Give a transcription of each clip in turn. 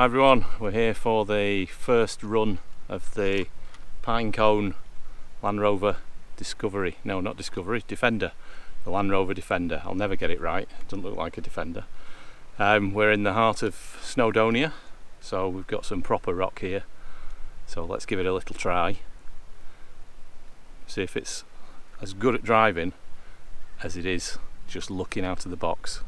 Hi everyone, we're here for the first run of the Pinecone Land Rover Discovery. No, not Discovery, Defender. The Land Rover Defender. I'll never get it right, it doesn't look like a Defender. We're in the heart of Snowdonia, so we've got some proper rock here. So let's give it a little try. See if it's as good at driving as it is just looking out of the box.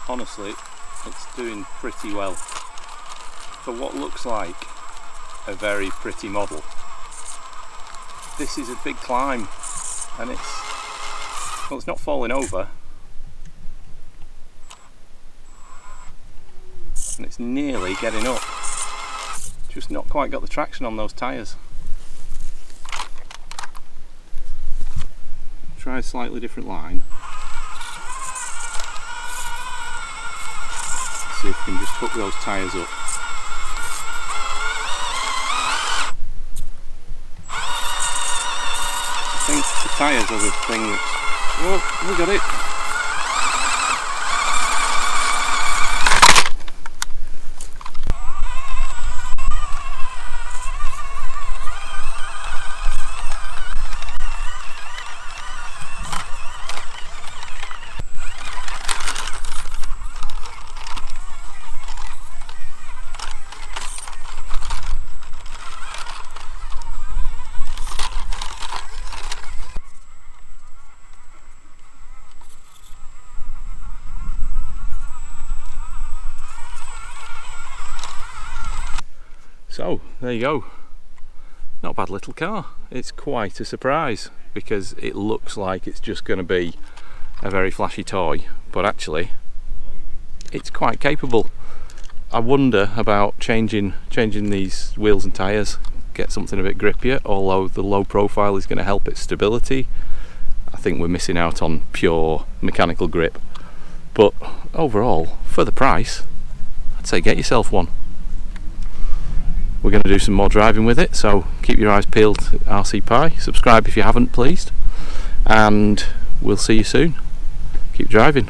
Honestly, it's doing pretty well for what looks like a very pretty model. This is a big climb and it's not falling over, and it's nearly getting up, just not quite got the traction on those tyres. Try a slightly different line. See if we can just hook those tyres up. I think the tyres are the thing that's... Oh, we got it! So there you go, not a bad little car. It's quite a surprise because it looks like it's just going to be a very flashy toy, but actually it's quite capable. I wonder about changing these wheels and tyres, get something a bit grippier, although the low profile is going to help its stability. I think we're missing out on pure mechanical grip, but overall for the price I'd say get yourself one. We're going to do some more driving with it, so keep your eyes peeled to RC Pi. Subscribe if you haven't, please, and we'll see you soon. Keep driving.